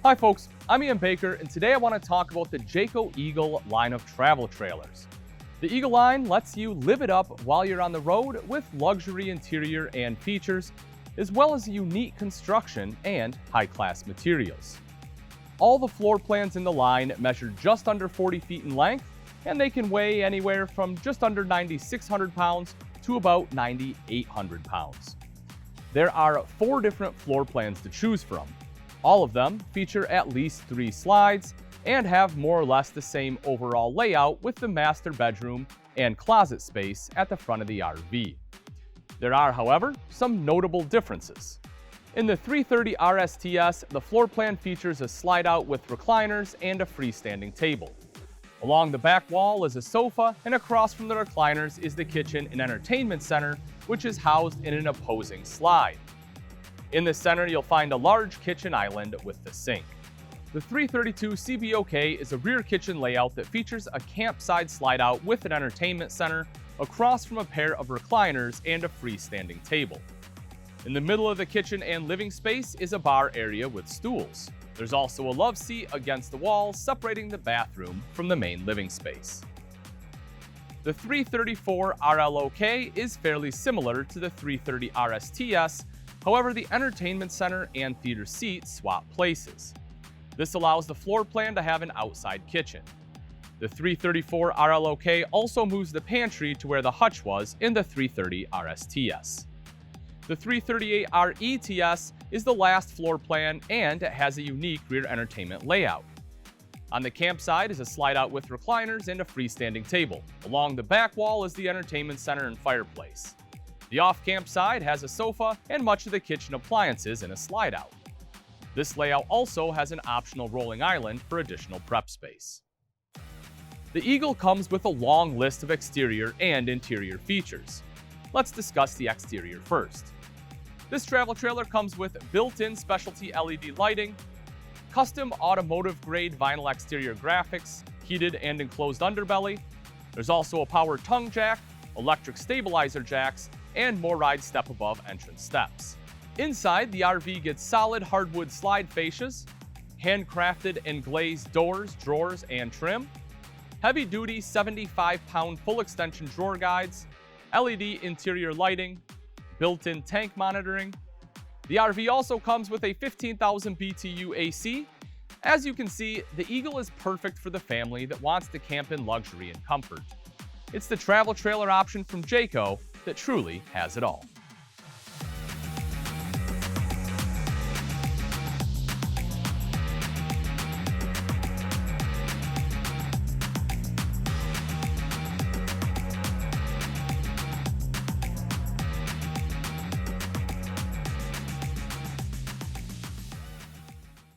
Hi folks, I'm Ian Baker, and today I want to talk about the Jayco Eagle line of travel trailers. The Eagle line lets you live it up while you're on the road with luxury interior and features, as well as unique construction and high-class materials. All the floor plans in the line measure just under 40 feet in length, and they can weigh anywhere from just under 9,600 pounds to about 9,800 pounds. There are 4 different floor plans to choose from. All of them feature at least 3 slides and have more or less the same overall layout with the master bedroom and closet space at the front of the RV. There are, however, some notable differences. In the 330 RSTS, the floor plan features a slide out with recliners and a freestanding table. Along the back wall is a sofa, and across from the recliners is the kitchen and entertainment center, which is housed in an opposing slide. In the center, you'll find a large kitchen island with the sink. The 332 CBOK is a rear kitchen layout that features a campside slide-out with an entertainment center across from a pair of recliners and a freestanding table. In the middle of the kitchen and living space is a bar area with stools. There's also a love seat against the wall, separating the bathroom from the main living space. The 334 RLOK is fairly similar to the 330 RSTS. However, the entertainment center and theater seats swap places. This allows the floor plan to have an outside kitchen. The 334 RLOK also moves the pantry to where the hutch was in the 330 RSTS. The 338 RETS is the last floor plan and it has a unique rear entertainment layout. On the campsite is a slide-out with recliners and a freestanding table. Along the back wall is the entertainment center and fireplace. The off-camp side has a sofa and much of the kitchen appliances in a slide-out. This layout also has an optional rolling island for additional prep space. The Eagle comes with a long list of exterior and interior features. Let's discuss the exterior first. This travel trailer comes with built-in specialty LED lighting, custom automotive-grade vinyl exterior graphics, heated and enclosed underbelly. There's also a power tongue jack, electric stabilizer jacks, and more ride step-above entrance steps. Inside, the RV gets solid hardwood slide fascias, handcrafted and glazed doors, drawers, and trim, heavy-duty 75-pound full extension drawer guides, LED interior lighting, built-in tank monitoring. The RV also comes with a 15,000 BTU AC. As you can see, the Eagle is perfect for the family that wants to camp in luxury and comfort. It's the travel trailer option from Jayco that truly has it all.